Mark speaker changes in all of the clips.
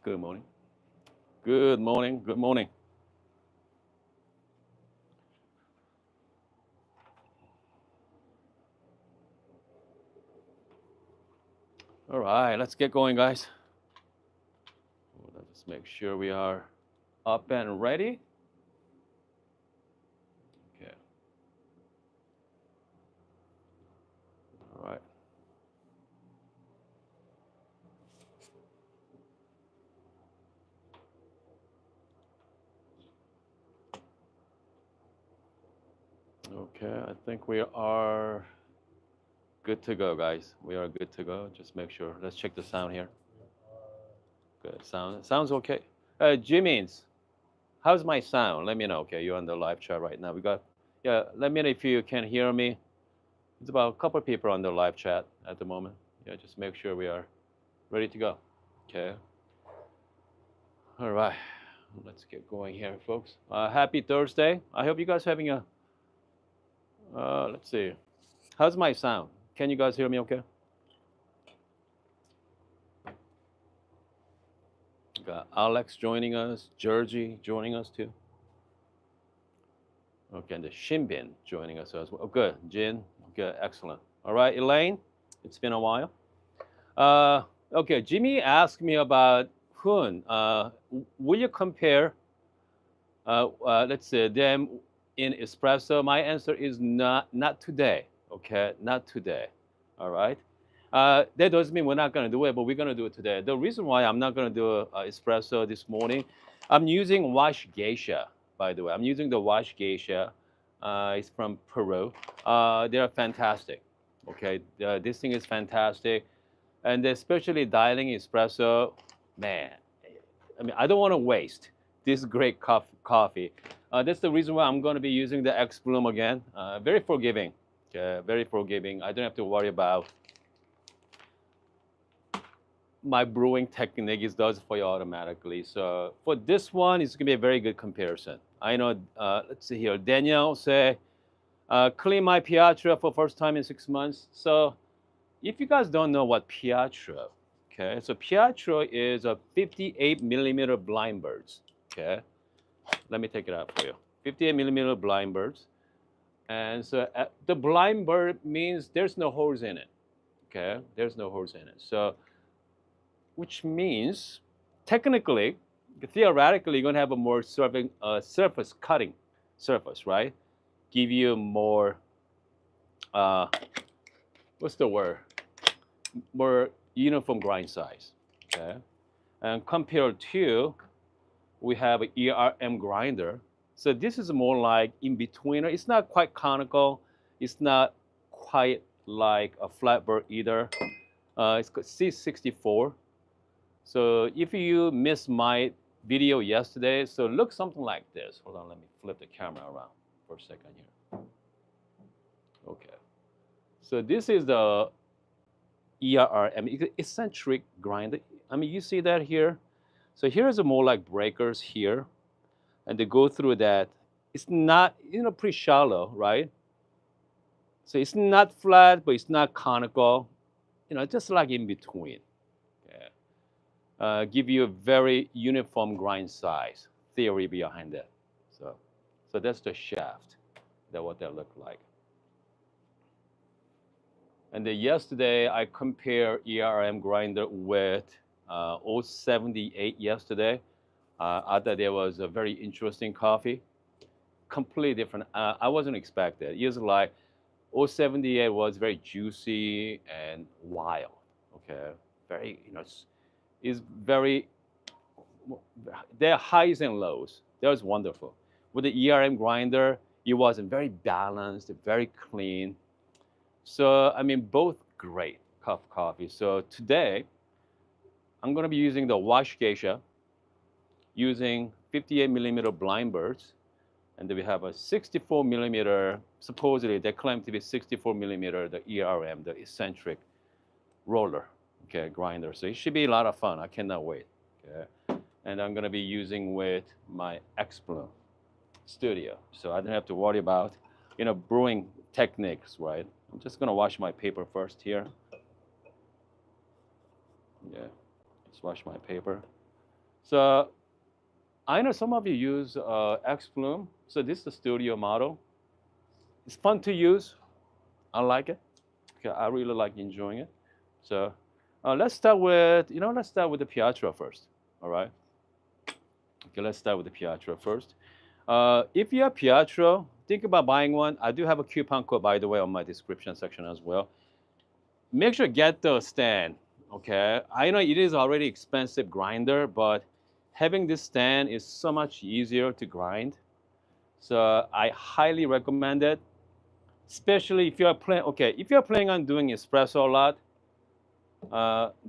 Speaker 1: Good morning. Good morning. Good morning. All right, let's get going, guys. Let's just make sure we are up and ready. Okay. All right. Okay, I think we are good to go, guys. We are good to go. Just make sure. Let's check the sound here. Good. Sounds okay. Jimmy's, how's my sound? Let me know. Okay, you're on the live chat right now. Yeah. Let me know if you can hear me. It's about a couple of people on the live chat at the moment. Yeah, just make sure we are ready to go. Okay. All right. Let's get going here, folks. Happy Thursday. I hope you guys having a. Let's see. How's my sound? Can you guys hear me? Okay. Got Alex joining us, Georgie joining us too. Okay, and the Shimbin joining us as well. Oh, good, Jin. Good, excellent. All right, Elaine. It's been a while. Okay, Jimmy asked me about Hun. Will you compare? Let's say them in espresso. My answer is not today. Okay, not today. All right. That doesn't mean we're not going to do it, but we're going to do it today. The reason why I'm not going to do espresso this morning, I'm using wash geisha, by the way. I'm using the wash geisha. It's from Peru. They're fantastic. Okay, this thing is fantastic, and especially dialing espresso, man. I mean, I don't want to waste this great coffee. That's the reason why I'm going to be using the X Bloom again. Very forgiving. Very forgiving. I don't have to worry about my brewing technique. It does for you automatically. So for this one, it's gonna be a very good comparison. I know. Let's see here. Danielle say, clean my Pietro for first time in 6 months. So if you guys don't know what Pietro, okay, so Pietro is a 58 millimeter blind birds. Okay, let me take it out for you. 58 millimeter blind birds, and so the blind bird means there's no holes in it. Okay, there's no holes in it. So which means technically, theoretically, you're going to have a more surface cutting surface, right? Give you more, uh, what's the word? More uniform grind size, okay? And compared to, we have an ERM grinder. So this is more like in betweener. It's not quite conical. It's not quite like a flatbird either. It's got C64. So if you missed my video yesterday, so look something like this. Hold on, let me flip the camera around for a second here. Okay. So this is the ERM, eccentric grinder. I mean, you see that here? So here's a more like breakers here, and they go through that. It's not, pretty shallow, right? So it's not flat, but it's not conical, just like in between. Give you a very uniform grind size theory behind it. So that's the shaft, what that look like. And then yesterday I compare ERM grinder with 078 yesterday. I thought there was a very interesting coffee, completely different. I wasn't expected. Usually like 078 was very juicy and wild. Okay, very is very, their highs and lows. That was wonderful. With the ERM grinder, it wasn't very balanced, very clean. So, I mean, both great cup of coffee. So today, I'm going to be using the wash geisha, using 58 millimeter blind birds. And then we have a 64 millimeter, supposedly they claim to be 64 millimeter, the ERM, the eccentric roller, okay, grinder. So it should be a lot of fun. I cannot wait. Okay. And I'm going to be using with my X Bloom Studio. So I don't have to worry about, brewing techniques, right? I'm just going to wash my paper first here. Yeah, let's wash my paper. So I know some of you use X Plume. So this is the studio model. It's fun to use. I like it. Okay, I really like enjoying it. So let's start with, let's start with the Pietro first. All right. Okay, let's start with the Pietro first. If you have Pietro, think about buying one. I do have a coupon code, by the way, on my description section as well. Make sure get the stand. Okay, I know it is already expensive grinder, but having this stand is so much easier to grind. So I highly recommend it, especially if you're playing. Okay, if you're planning on doing espresso a lot,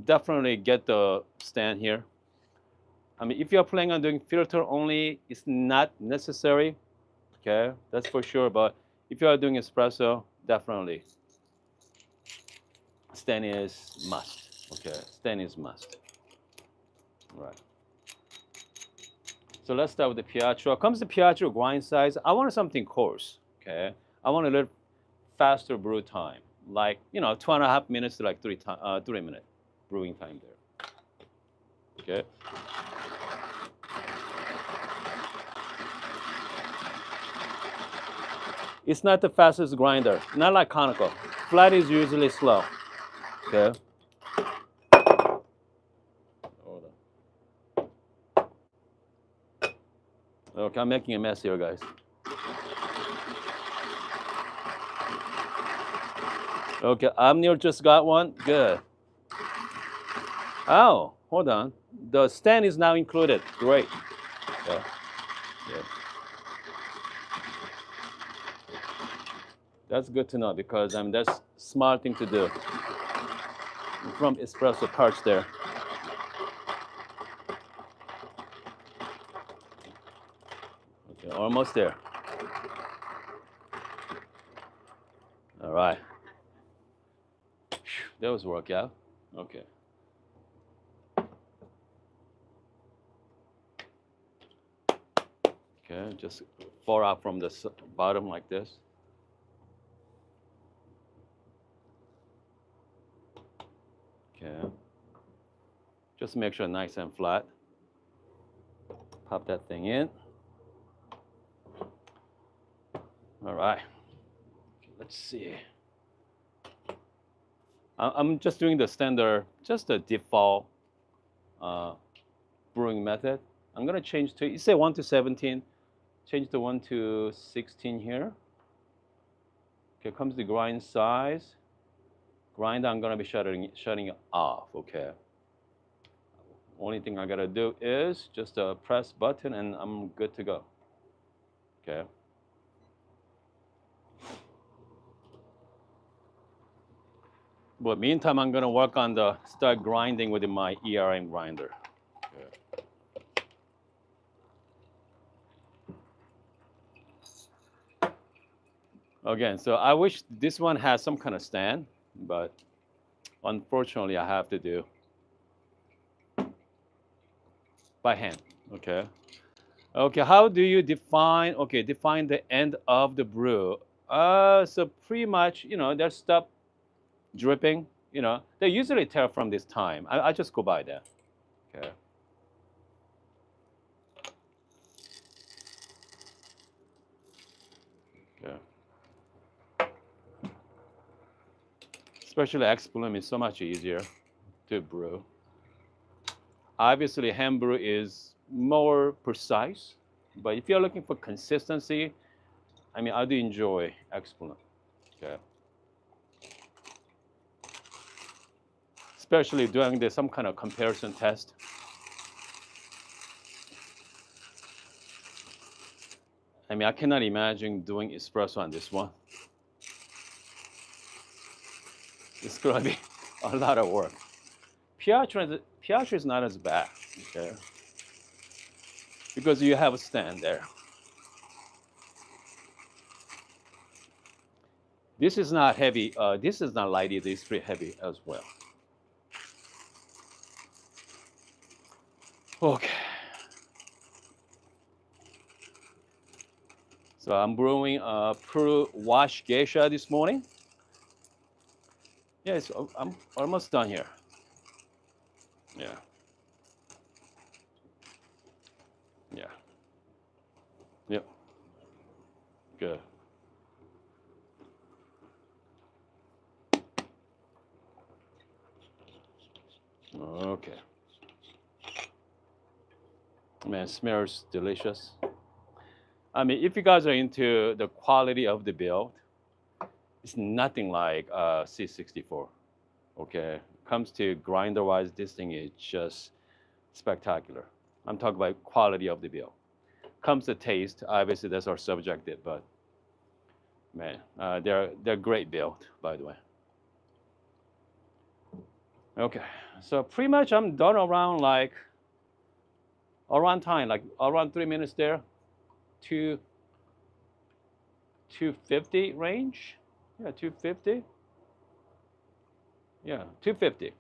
Speaker 1: definitely get the stand here. I mean, if you're planning on doing filter only, it's not necessary. Okay, that's for sure. But if you are doing espresso, definitely stand is must. Okay, stand is must. All right. So let's start with the Pietro. Comes the Pietro grind size. I wanted something coarse. Okay, I want a little faster brew time, like 2.5 minutes to like 3 minute brewing time there. Okay. It's not the fastest grinder, not like conical. Flat is usually slow. Okay. Hold on. Okay, I'm making a mess here, guys. Okay, Amnir just got one. Good. Oh, hold on. The stand is now included. Great. Yeah. Yeah. That's good to know because that's smart thing to do. From espresso parts there. Okay, almost there. All right. That was workout. Okay. Okay, just pour out from the bottom like this. Okay. Just make sure nice and flat. Pop that thing in. All right. Let's see. I'm just doing the standard, just the default brewing method. I'm gonna change to, you say 1 to 17, change to 1 to 16 here. Okay, comes the grind size. Grind, I'm gonna be shutting it off, okay. Only thing I gotta do is just press button and I'm good to go, okay. But meantime, I'm gonna work on start grinding with my ERM grinder. Okay. Again, so I wish this one has some kind of stand, but unfortunately I have to do by hand, okay? Okay, how do you define the end of the brew? So pretty much, they stop dripping, they usually tell from this time. I just go by that, okay? Okay. Especially X Bloom is so much easier to brew. Obviously, hand brew is more precise, but if you're looking for consistency, I mean, I do enjoy X Bloom. Okay. Especially doing some kind of comparison test. I mean, I cannot imagine doing espresso on this one. It's gonna be a lot of work. Pietro is not as bad, okay? Because you have a stand there. This is not heavy. This is not light either. It's pretty heavy as well. Okay. So I'm brewing a Pro Wash Geisha this morning. Yeah, I'm almost done here. Yeah. Yeah. Yep. Good. Okay. Man, smells delicious. I mean, if you guys are into the quality of the build, it's nothing like C64. Okay. Comes to grinder wise, this thing is just spectacular. I'm talking about quality of the build. Comes to taste, obviously that's our subjective, but man, they're great build, by the way. Okay, so pretty much I'm done around like around time, like around 3 minutes there, two 250 range. Yeah, 250. Yeah, 250.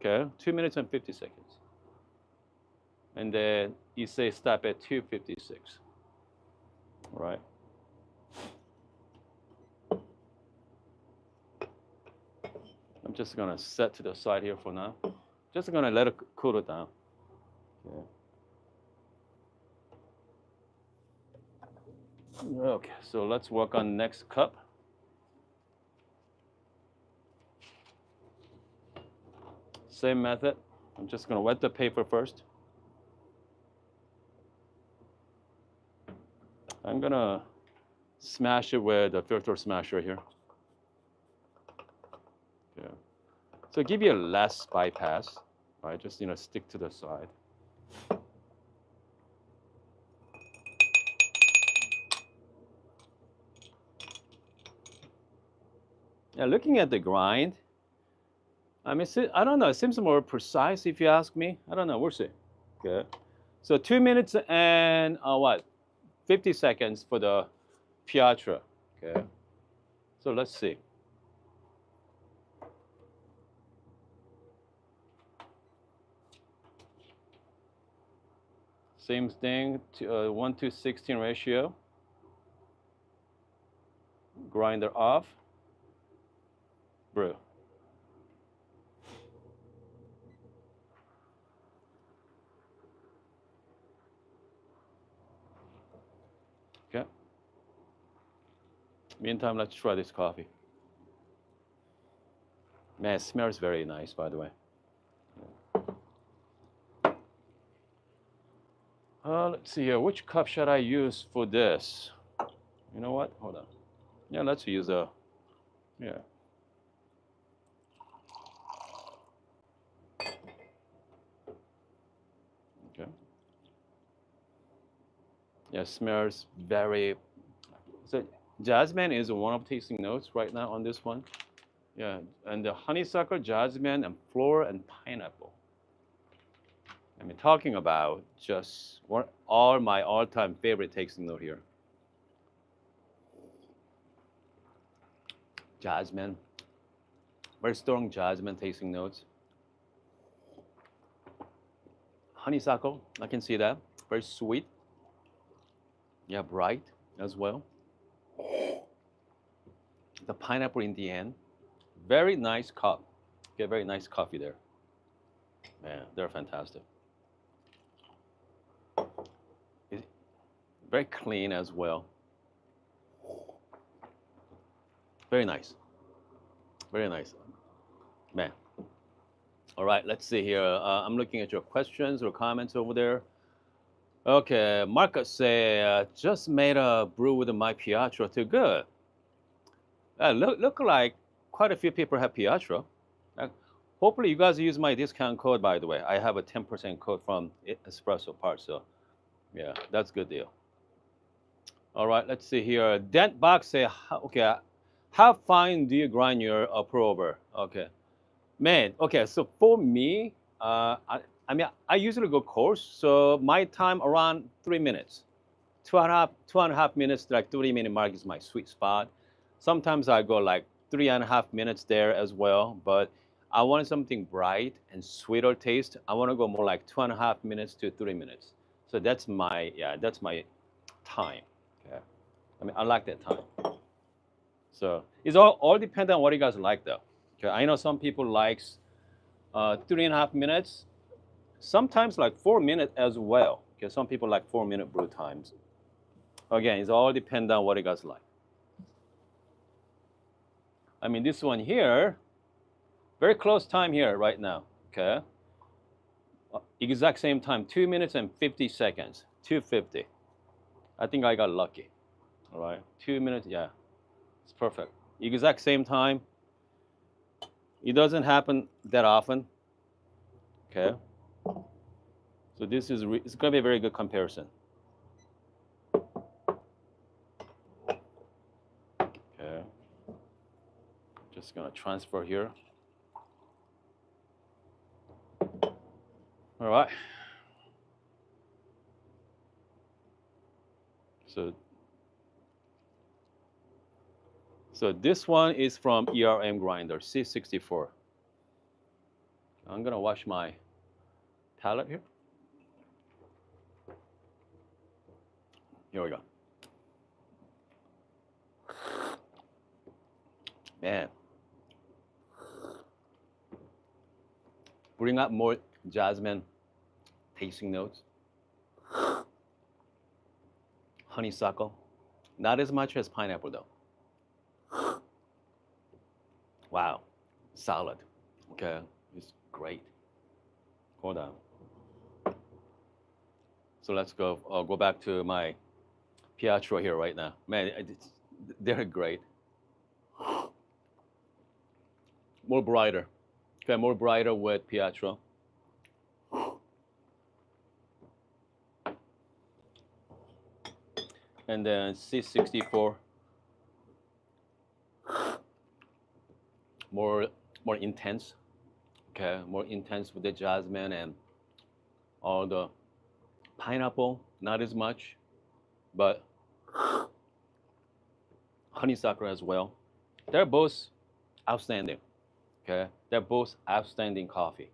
Speaker 1: Okay, 2 minutes and 50 seconds. And then you say stop at 256. All right. I'm just gonna set to the side here for now. Just gonna let it cool it down. Okay. Okay, so let's work on next cup. Same method. I'm just gonna wet the paper first. I'm gonna smash it with the filter smasher here. Yeah. So give you a less bypass, right? Just stick to the side. Yeah, looking at the grind, I mean, I don't know. It seems more precise if you ask me. I don't know. We'll see. Okay. So 2 minutes and what? 50 seconds for the Pietro. Okay. So let's see. Same thing, 1:16 ratio. Grinder off. Brew. Okay. Meantime, let's try this coffee. Man, it smells very nice, by the way. Let's see here. Which cup should I use for this? You know what? Hold on. Yeah, let's use a. Yeah. Okay. Yeah, smells very. So jasmine is one of tasting notes right now on this one. Yeah, and the honeysuckle, jasmine, and floral and pineapple. I mean, talking about just one, all my all-time favorite tasting note here. Jasmine, very strong jasmine tasting notes. Honeysuckle, I can see that, very sweet. Yeah, bright as well. The pineapple in the end, very nice cup. Get very nice coffee there. Man, they're fantastic. Very clean as well. Very nice. Very nice. Man. All right, let's see here. I'm looking at your questions or comments over there. Okay, Marcus say, just made a brew with my Pietro too. Good. Look like quite a few people have Pietro. Hopefully you guys use my discount code, by the way. I have a 10% code from Espresso Part, so yeah, that's a good deal. All right, let's see here. Dent Box say, okay, how fine do you grind your Pro over? Okay. Man, okay, so for me, I mean, I usually go coarse, so my time around 3 minutes. 2.5 minutes, like 3 minute mark is my sweet spot. Sometimes I go like 3.5 minutes there as well, but I want something bright and sweeter taste. I want to go more like 2.5 minutes to 3 minutes. So that's my time. Okay. I mean, I like that time. So it's all depends on what you guys like, though. Okay, I know some people likes 3.5 minutes, sometimes like 4 minutes as well. Okay, some people like 4-minute brew times. Again, it's all depend on what you guys like. I mean, this one here, very close time here right now. Okay, exact same time, 2 minutes and 50 seconds, 2:50. I think I got lucky. All right, 2 minutes, yeah, it's perfect. Exact same time. It doesn't happen that often. Okay, so this is it's gonna be a very good comparison. Okay, just gonna transfer here. All right. So this one is from ERM grinder, C64. I'm gonna wash my palette here. Here we go. Man, bring up more jasmine tasting notes. Honeysuckle, not as much as pineapple though. Wow, solid. Okay, it's great. Hold on. So let's go back to my Pietro here right now. Man, they're great. More brighter. Okay, more brighter with Pietro. And then C64, more intense. Okay, more intense with the jasmine and all the pineapple, not as much, but honeysuckle as well. They're both outstanding. Okay, they're both outstanding coffee.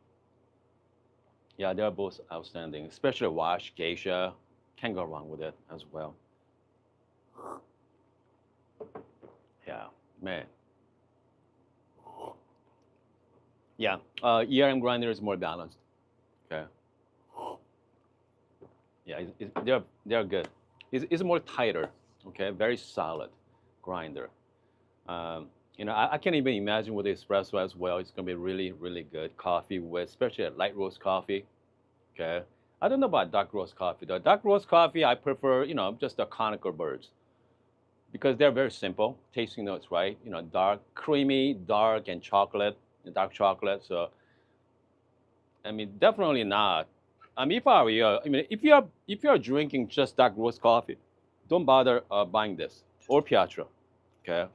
Speaker 1: Yeah, they're both outstanding, especially wash geisha. Can't go wrong with it as well. Yeah, man. Yeah, ERM grinder is more balanced. Okay. Yeah, they're good. It's more tighter. Okay, very solid grinder. You know, I can't even imagine with the espresso as well. It's gonna be really good coffee with, especially a light roast coffee. Okay. I don't know about dark roast coffee though. Dark roast coffee, I prefer, you know, just the conical birds because they're very simple tasting notes, right? You know, dark, creamy, dark, and chocolate, dark chocolate. So, I mean, definitely not. I mean, if I were you, I mean, if you're drinking just dark roast coffee, don't bother buying this or Pietro, okay?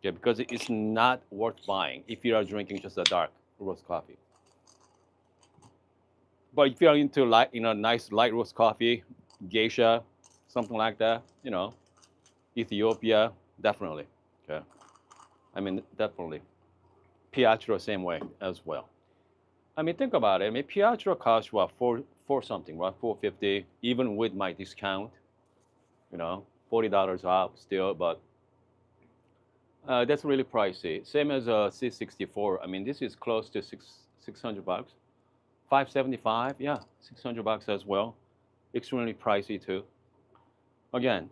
Speaker 1: Okay, because it's not worth buying if you are drinking just a dark roast coffee. But if you're into light, you know, nice light roast coffee, geisha, something like that, you know, Ethiopia, definitely. Okay. I mean, definitely. Pietro, same way as well. I mean, think about it. I mean, Pietro costs what, four something, right? 450, even with my discount. You know, $40 off still, but that's really pricey. Same as a C64. I mean, this is close to 600 bucks. 575, yeah, 600 bucks as well. Extremely pricey too. Again,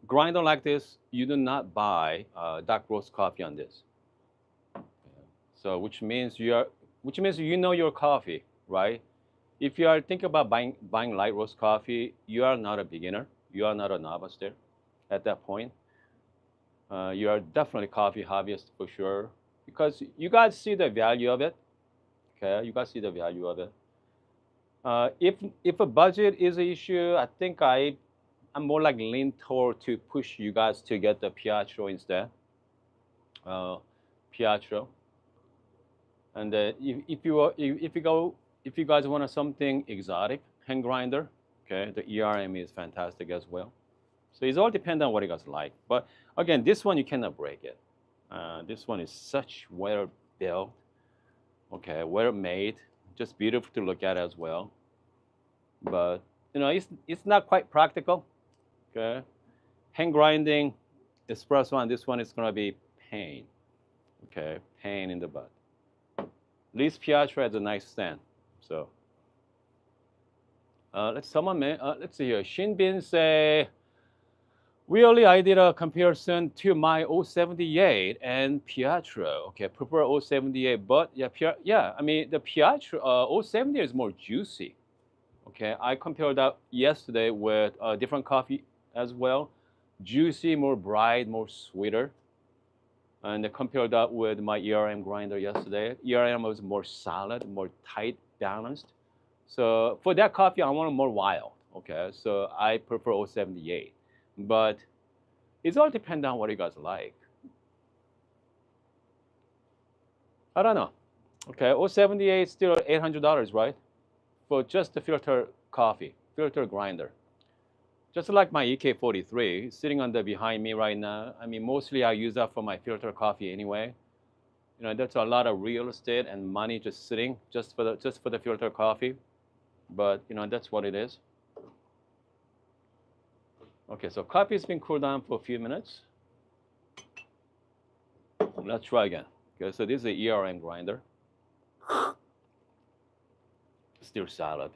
Speaker 1: grinder like this, you do not buy dark roast coffee on this. So which means you know your coffee, right? If you are thinking about buying light roast coffee, you are not a beginner. You are not a novice there. At that point, you are definitely coffee hobbyist for sure because you guys see the value of it. Okay, you guys see the value of it. If a budget is an issue, I think I'm more like lean toward to push you guys to get the Pietro instead. Pietro. And if you guys want something exotic hand grinder, okay, the ERM is fantastic as well. So it's all depend on what you guys like. But again, this one you cannot break it. This one is such well built, okay, well made, just beautiful to look at as well. But you know, it's not quite practical. Okay, hand grinding, espresso on this one is gonna be pain. Okay, pain in the butt. At least Pietro has a nice stand. So let's let's see here. Shinbin say, really, I did a comparison to my 078 and Pietro. Okay, prefer 078, but yeah, I mean the Pietro 070 is more juicy. Okay, I compared that yesterday with a different coffee as well. Juicy, more bright, more sweeter. And I compared that with my ERM grinder yesterday. ERM was more solid, more tight, balanced. So for that coffee, I want it more wild. Okay, so I prefer 078. But it's all depends on what you guys like. I don't know. Okay, 078 still $800, right? For just the filter coffee, filter grinder. Just like my EK43 sitting on the behind me right now. I mean, mostly I use that for my filter coffee anyway. You know, there's a lot of real estate and money just sitting just for the filter coffee. But you know, that's what it is. Okay, so coffee's been cooled down for a few minutes. Let's try again. Okay, so this is the ERM grinder. Still solid.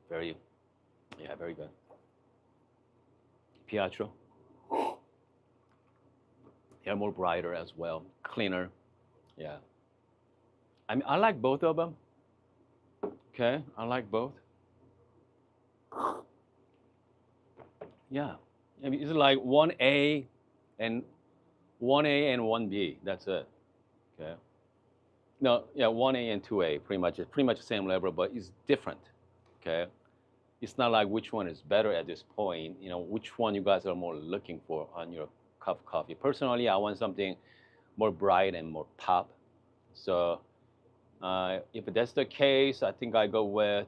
Speaker 1: Very good. Pietro. Yeah, more brighter as well, cleaner. Yeah. I mean, I like both of them. Okay, I like both. Yeah. I mean, it's like 1A and 1A and 1B. That's it. Okay. No, yeah, 1A and 2A, pretty much. It's pretty much the same level, but it's different. Okay. It's not like which one is better at this point. You know, which one you guys are more looking for on your cup of coffee. Personally, I want something more bright and more pop. So if that's the case, I think I go with.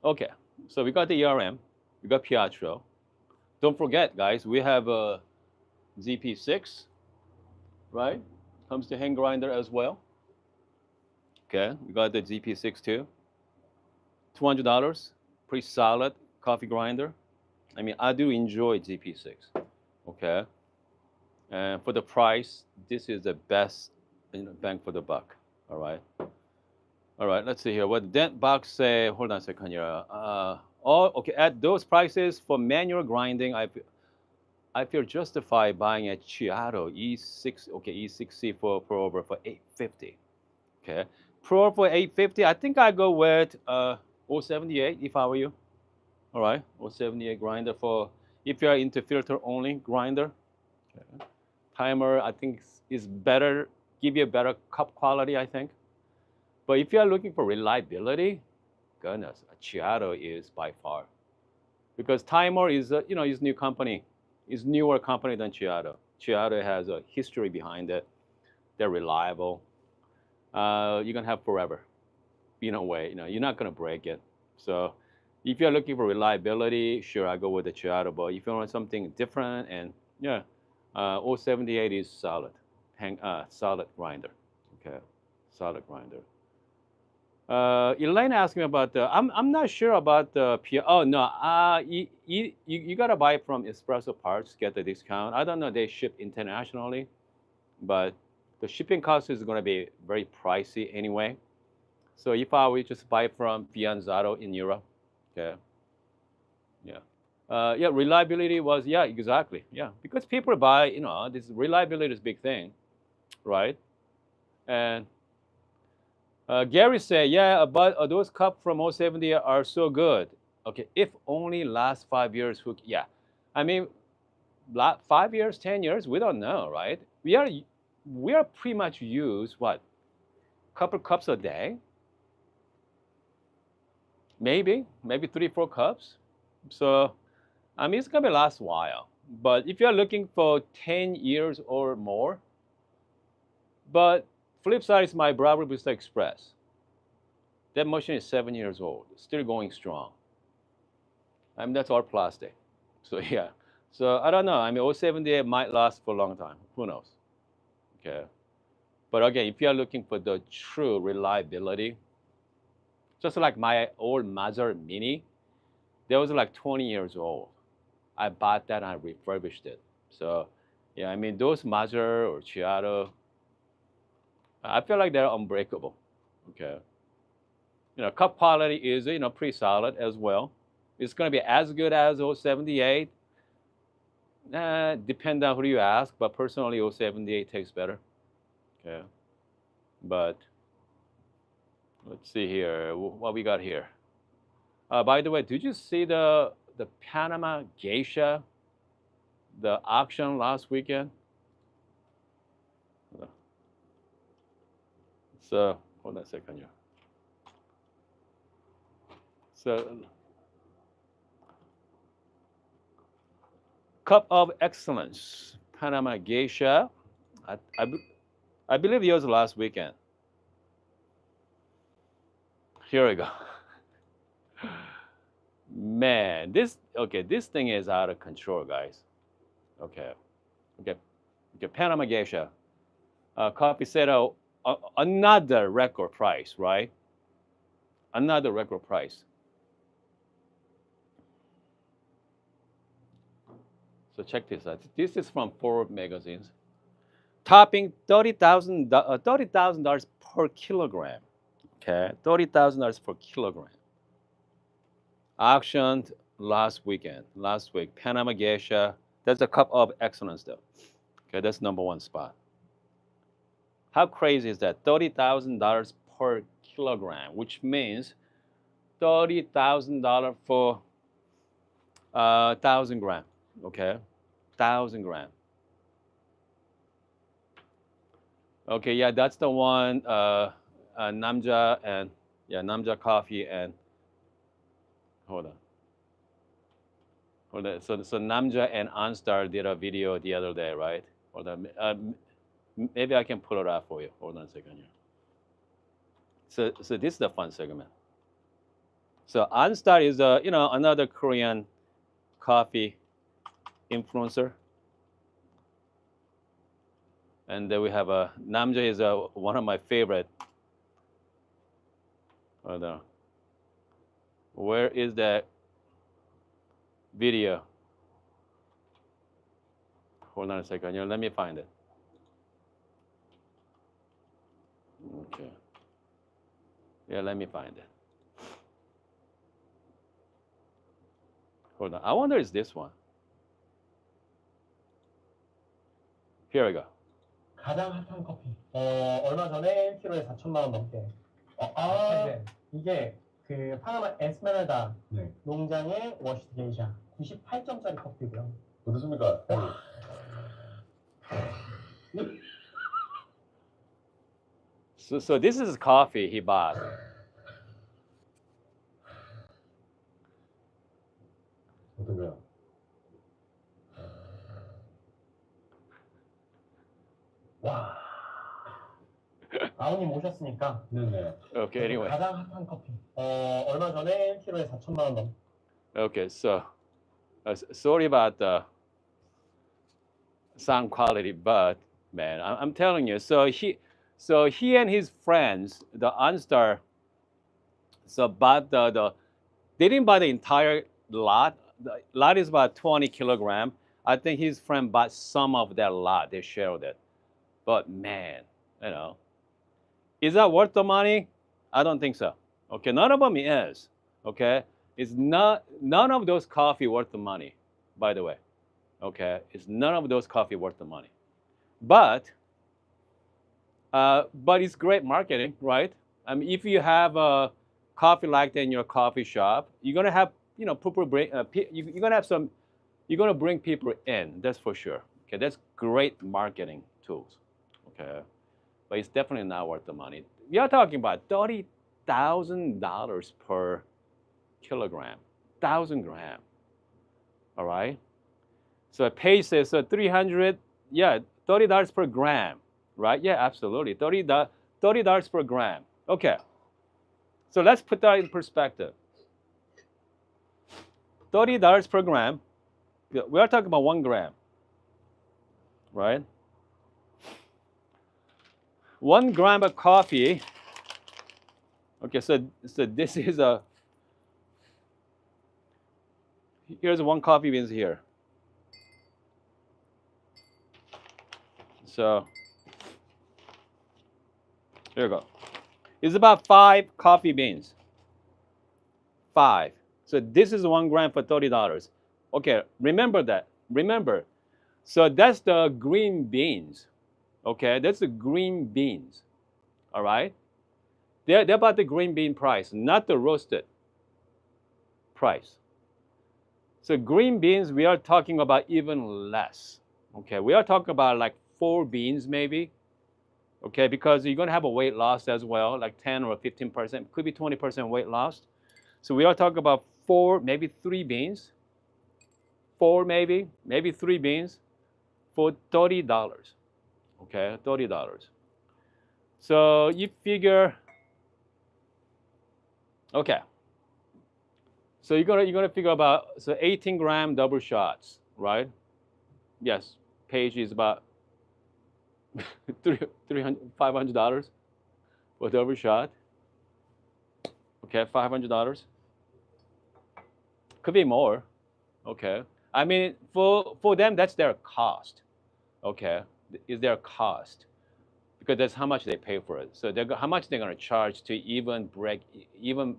Speaker 1: Okay, so we got the ERM, we got Pietro. Don't forget, guys, we have a ZP6, right? Comes to hand grinder as well. Okay, we got the ZP6 too. $200, pretty solid coffee grinder. I mean, I do enjoy ZP6. Okay, and for the price, this is the best bang for the buck. All right. All right, let's see here. What Dent Box say? Hold on a second here. Okay. At those prices for manual grinding, I feel justified buying a Chiato E6. Okay, E64 Pro over for $850. Okay, Pro for $850. I think I go with 078 if I were you. All right, 078 grinder for if you are into filter only grinder. Okay. Timer, I think is better. Give you a better cup quality, I think. But if you are looking for reliability, goodness, Chiato is by far. Because Timer is, is new company. It's newer company than Chiato. Chiato has a history behind it. They're reliable. You're going to have forever. In a way, you're not going to break it. So if you're looking for reliability, sure, I go with the Chiato. But if you want something different, and yeah, 078 is solid. Solid grinder. Okay, solid grinder. Elaine asked me about the. I'm not sure about the. Oh no. You gotta buy it from Espresso Parts, get the discount. I don't know. They ship internationally, but the shipping cost is gonna be very pricey anyway. So if I would just buy from Fianzaro in Europe, okay. Yeah. Yeah. Reliability was exactly because people buy this reliability is a big thing, right? And Gary said, yeah, but those cups from 070 are so good. Okay, if only last 5 years. Yeah, I mean, 5 years, 10 years, we don't know, right? We are pretty much use what, couple cups a day, maybe 3, 4 cups. So I mean, it's gonna last a while. But if you're looking for 10 years or more, but flip side is my Bravo Vista Express. That machine is 7 years old, still going strong. I mean, that's all plastic. So yeah. So I don't know. I mean, 070 might last for a long time. Who knows? Okay. But again, if you are looking for the true reliability, just like my old Mazda Mini, that was like 20 years old. I bought that and I refurbished it. So yeah, I mean, those Mazda or Chiato, I feel like they're unbreakable. Okay. cup quality is pretty solid as well. It's going to be as good as 078. Depend on who you ask, but personally 078 tastes better. Okay, but let's see here what we got here. By the way, did you see the Panama geisha, the auction last weekend? So hold on a second here. So cup of excellence, Panama geisha. I believe it was last weekend. Here we go. Man, this thing is out of control, guys. Okay, Panama geisha. Coffee set another record price, right? Another record price. So check this out. This is from Forbes magazines. Topping $30,000 per kilogram. Okay, $30,000 per kilogram. Auctioned last week, Panama geisha. That's a cup of excellence, though. Okay, that's #1 spot. How crazy is that? $30,000 per kilogram, which means $30,000 for 1,000 gram. Okay, 1,000 gram. Okay, yeah, that's the one. Namja and Namja Coffee and hold on. So Namja and OnStar did a video the other day, right? Hold on. Maybe I can pull it out for you. Hold on a second here. So this is the fun segment. So OnStar is another Korean coffee influencer. And then we have Namja is one of my favorite. Hold on. Where is that video? Hold on a second. Let me find it. Okay. Yeah, let me find it. Hold on. I wonder is this one. Here we go.
Speaker 2: 가장 핫한 커피. 얼마 전에 1kg에 4천만 원 넘게. 네. 이게 그 파나마 에스메랄다 농장의 워시드 게이샤 98점짜리 커피고요. 어떻습니까?
Speaker 1: So this is coffee he bought.
Speaker 2: 어떤가요? 와. 아우님 오셨으니까. 네네.
Speaker 1: Okay, anyway.
Speaker 2: 가장 핫한 커피. 얼마 전에 1kg에 4천만 원 넘게.
Speaker 1: Okay, so sorry about the sound quality, but man, I'm telling you. So he and his friends, the OnStar, bought they didn't buy the entire lot. The lot is about 20 kilogram. I think his friend bought some of that lot. They shared it. But man, is that worth the money? I don't think so. Okay, none of them is. Okay, it's not none of those coffee worth the money. By the way, okay, it's none of those coffee worth the money. But it's great marketing, right? I mean, if you have a coffee like that in your coffee shop, you're gonna have people bring you're gonna have some. You're gonna bring people in. That's for sure. Okay, that's great marketing tools. Okay, but it's definitely not worth the money. We are talking about $30,000 per kilogram, 1,000 gram. All right. So page says $300. Yeah, $30 per gram. Right? Yeah, absolutely. $30 per gram. Okay. So let's put that in perspective. $30 per gram. We are talking about 1 gram. Right? 1 gram of coffee. Okay, so this is here's 1 coffee beans here. So here we go. It's about 5 coffee beans. 5. So this is 1 gram for $30. Okay, remember that. Remember. So that's the green beans. Okay, that's the green beans. All right? They're about the green bean price, not the roasted price. So green beans, we are talking about even less. Okay, we are talking about like 4 beans maybe. Okay, because you're gonna have a weight loss as well, like 10 or 15%, could be 20% weight loss. So we are talking about 4, maybe 3 beans, 4 maybe 3 beans for $30. Okay, $30. So you figure, okay. So you're gonna figure about 18-gram double shots, right? Yes, page is about $500 for double shot. Okay, $500. Could be more. Okay. I mean, for them, that's their cost. Okay, is their cost because that's how much they pay for it. So how much they're gonna charge to even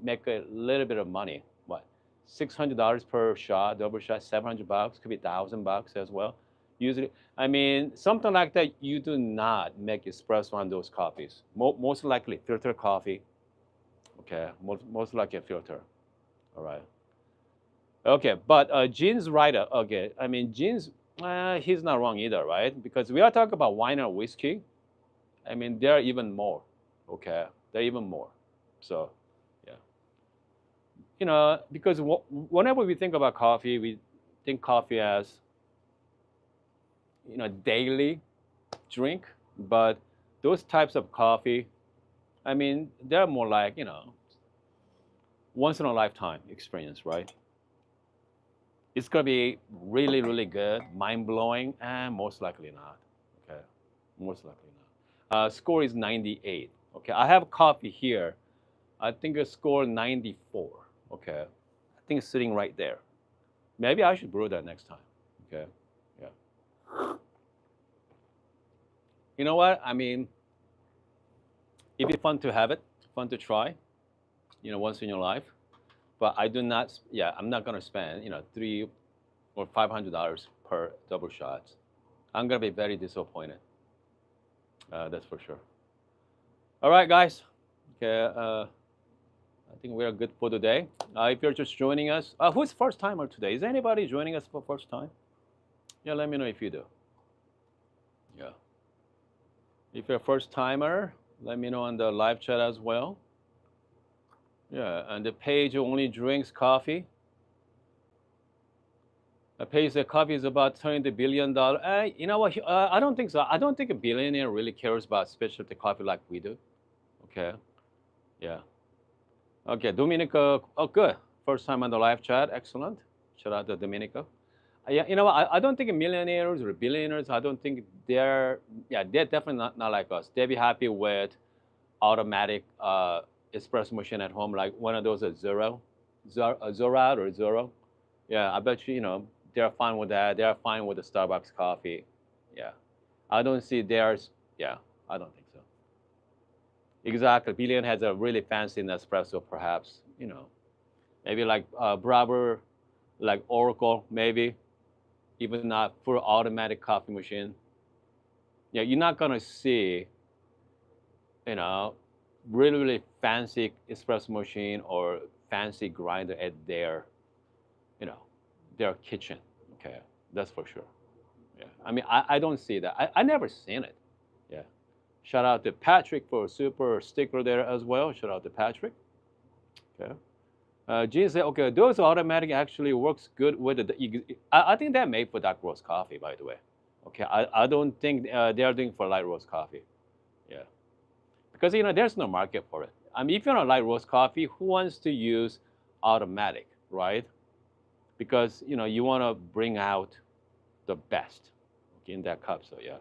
Speaker 1: make a little bit of money. What, $600 per shot, double shot, $700, could be $1,000 as well. Usually, I mean, something like that. You do not make espresso on those coffees. Most likely filter coffee. Okay, most likely a filter. All right. Okay, but Gene's right. Okay, I mean, Gene's, he's not wrong either, right? Because we are talking about wine or whiskey. I mean, they're even more. Okay, they're even more. So, yeah. You know, because whenever we think about coffee, we think coffee as, you know, daily drink. But those types of coffee, I mean, they're more like, you know, once in a lifetime experience, right? It's gonna be really, really good, mind blowing, and most likely not. Okay, most likely not. Score is 98. Okay, I have coffee here. I think a score 94. Okay, I think it's sitting right there. Maybe I should brew that next time. Okay, yeah. You know what? I mean, it'd be fun to have it, fun to try. You know, once in your life. But I do not. Yeah, I'm not gonna spend, you know, $300 or $500 per double shots. I'm gonna be very disappointed. That's for sure. All right, guys. Okay, I think we are good for today. If you're just joining us, who's first timer today? Is anybody joining us for first time? Yeah, let me know if you do. Yeah. If you're a first timer, let me know on the live chat as well. Yeah, and the page only drinks coffee. The page that coffee is about $20 billion. You know what? I don't think so. I don't think a billionaire really cares about specialty coffee like we do. Okay. Yeah. Okay, Dominica. Oh, good. First time on the live chat. Excellent. Shout out to Dominica. Yeah, you know what? I don't think millionaires or billionaires, I don't think they're definitely not like us. They'll be happy with automatic espresso machine at home, like one of those Zorad or Zoro. Yeah, I bet you, you know, they're fine with that. They're fine with the Starbucks coffee. Yeah, I don't see theirs. Yeah, I don't think so. Exactly. Billion has a really fancy Nespresso, perhaps. You know, maybe like Bravo, like Oracle, maybe. Even not for automatic coffee machine. Yeah, you're not gonna see, you know, really, really fancy espresso machine or fancy grinder at their, you know, their kitchen. Okay, that's for sure. Yeah, I mean, I don't see that. I never seen it. Yeah. Shout out to Patrick for a super sticker there as well. Shout out to Patrick. Okay. Gene said, okay, those automatic actually works good with the. I think they're made for dark roast coffee, by the way. Okay, I don't think they are doing for light roast coffee. Yeah. Because, you know, there's no market for it. I mean, if you're on light roast coffee, who wants to use automatic, right? Because, you know, you want to bring out the best in that cup. So yeah,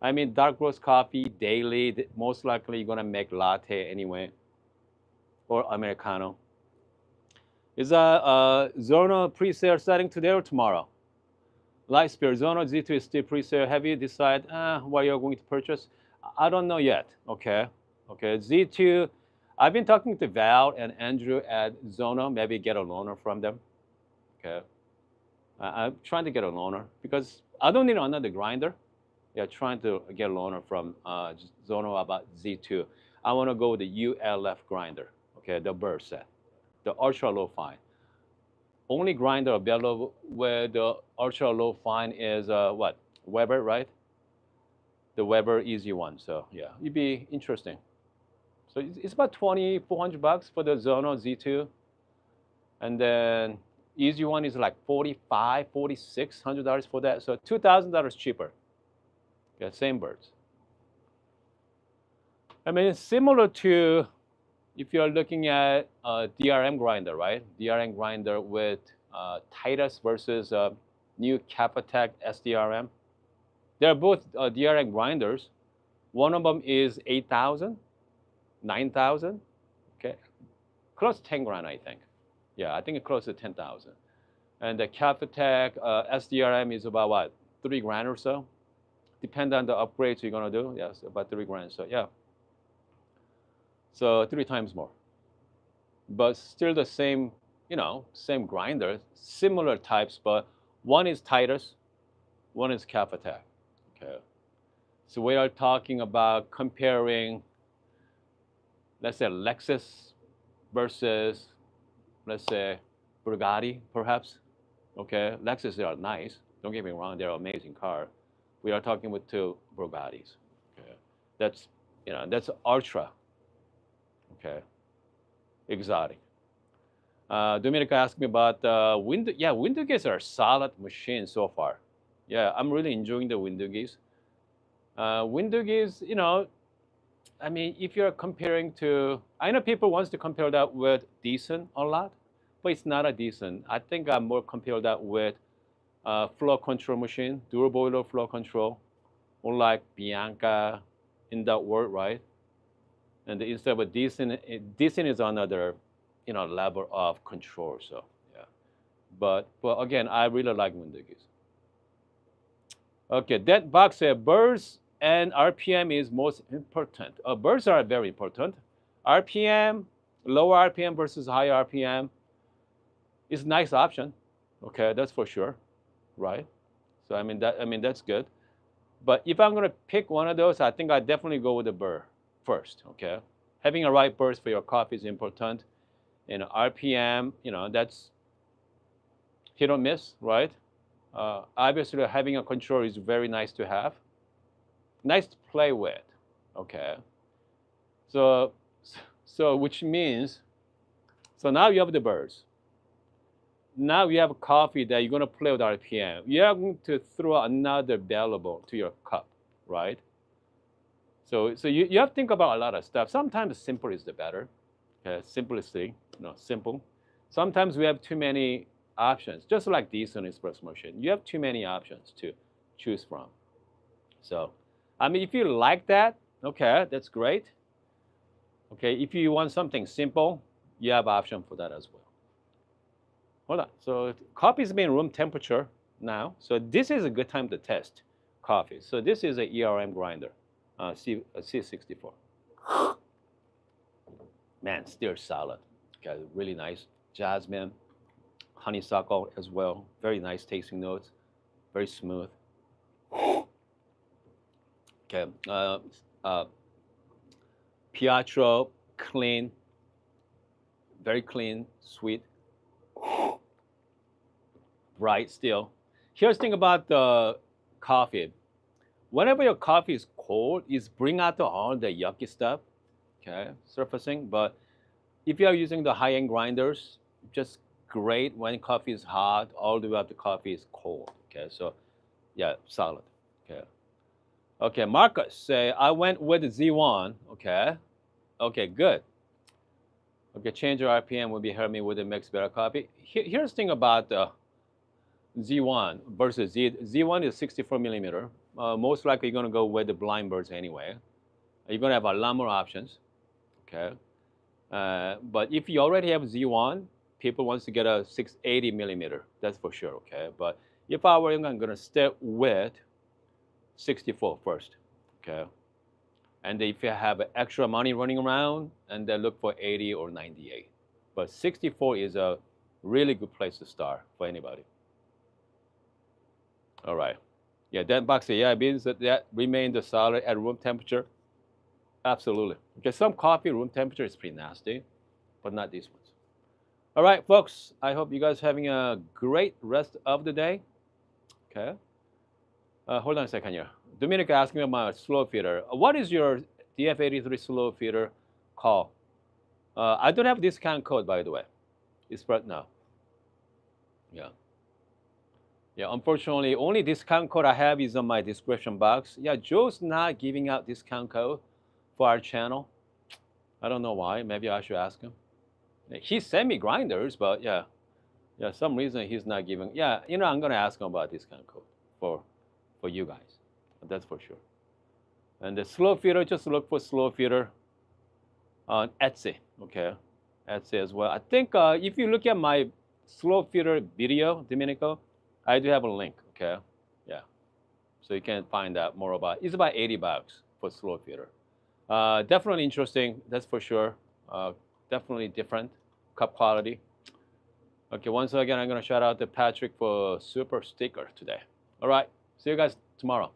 Speaker 1: I mean, dark roast coffee daily, most likely you're gonna make latte anyway, or Americano. Is Zono pre-sale starting today or tomorrow? Lightspeed Zono Z2 is still pre-sale. Have you decided what you're going to purchase? I don't know yet. Okay, okay. Z2, I've been talking to Val and Andrew at Zono. Maybe get a loaner from them. Okay. I'm trying to get a loaner because I don't need another grinder. Yeah, trying to get a loaner from Zono about Z2. I want to go with the ULF grinder. Okay, the Burr set, the ultra low fine. Only grinder available where the ultra low fine is what? Weber, right? The Weber easy one. So yeah, it'd be interesting. So it's about $2,400 for the Zono Z2, and then easy one is like $4,600 for that. So $2,000 cheaper. Yeah, same birds. I mean, it's similar to if you're looking at a DRM grinder, right? DRM grinder with Titus versus new Capatech SDRM. They're both DRM grinders. One of them is 8,000, 9,000, okay? Close to 10 grand, I think. Yeah, I think it's close to 10,000. And the Capatech SDRM is about what, 3 grand or so? Depend on the upgrades you're gonna do. Yes, about 3 grand. So yeah. So 3 times more. But still the same, same grinder, similar types, but one is Titus, one is Capatech. Okay. So we are talking about comparing, let's say Lexus versus, let's say Bugatti, perhaps. Okay, Lexus, they are nice. Don't get me wrong, they're an amazing car. We are talking with 2 Bugattis. Okay, that's ultra. Okay, exotic. Dominica asked me about window. Yeah, window gates are a solid machine so far. Yeah, I'm really enjoying the window gates. Window gates, I mean, if you're comparing to, I know people wants to compare that with Decent a lot, but it's not a Decent. I think I more compare that with flow control machine, dual boiler flow control, or like Bianca in that world, right? And instead of a Decent is another, level of control. So yeah, but again, I really like window gates. Okay, that box says birds and RPM is most important. Birds are very important. RPM, lower RPM versus higher RPM is a nice option. Okay, that's for sure, right? So I mean that's good. But if I'm gonna pick one of those, I think I definitely go with the burr first. Okay, having a right burst for your coffee is important. And RPM, that's hit or miss, right? Obviously, having a control is very nice to have, nice to play with. Okay, so which means, so now you have the birds. Now you have a coffee that you're gonna play with RPM. You're going to throw another variable to your cup, right? So you have to think about a lot of stuff. Sometimes simple is the better. Okay, simplicity, simple. Sometimes we have too many options, just like this on espresso machine. You have too many options to choose from. So, I mean, if you like that, okay, that's great. Okay, if you want something simple, you have option for that as well. Hold on. So coffee is being room temperature now. So this is a good time to test coffee. So this is a ERM grinder, C64. Man, still solid. Got really nice jasmine, honeysuckle as well. Very nice tasting notes. Very smooth. Okay. Pietro, clean. Very clean, sweet. Bright still. Here's the thing about the coffee. Whenever your coffee is cold, it's bring out all the yucky stuff. Okay, surfacing. But if you are using the high-end grinders, just great when coffee is hot, all the way up to coffee is cold. Okay, so yeah, solid. Okay. Okay, Marcus say I went with Z1. Okay. Okay, good. Okay, change your RPM will be help me with the mix better coffee. Here's the thing about the Z1 versus Z1 is 64 millimeter. Most likely you're gonna go with the blind birds anyway. You're gonna have a lot more options. Okay. But if you already have Z1, people wants to get a 680 millimeter. That's for sure. Okay. But if I were, I'm gonna start with 64 first. Okay. And if you have extra money running around, and then look for 80 or 98. But 64 is a really good place to start for anybody. All right. Yeah, that box, yeah, it means that remained solid at room temperature. Absolutely. Okay, some coffee room temperature is pretty nasty, but not these ones. All right, folks, I hope you guys having a great rest of the day. Okay. Hold on a second here. Dominic asked me about slow feeder. What is your DF83 slow feeder call? I don't have discount code, by the way. It's right now. Yeah. Yeah, unfortunately, only discount code I have is on my description box. Yeah, Joe's not giving out discount code for our channel. I don't know why. Maybe I should ask him. He sent me grinders, but yeah, some reason he's not giving. Yeah, I'm gonna ask him about discount code for you guys. That's for sure. And the slow feeder, just look for slow feeder on Etsy. Okay, Etsy as well. I think if you look at my slow feeder video, Domenico, I do have a link. Okay, yeah, so you can find out more about it. It's about $80 for slow feeder. Definitely interesting, that's for sure. Definitely different cup quality. Okay, once again, I'm gonna shout out to Patrick for super sticker today. All right, see you guys tomorrow.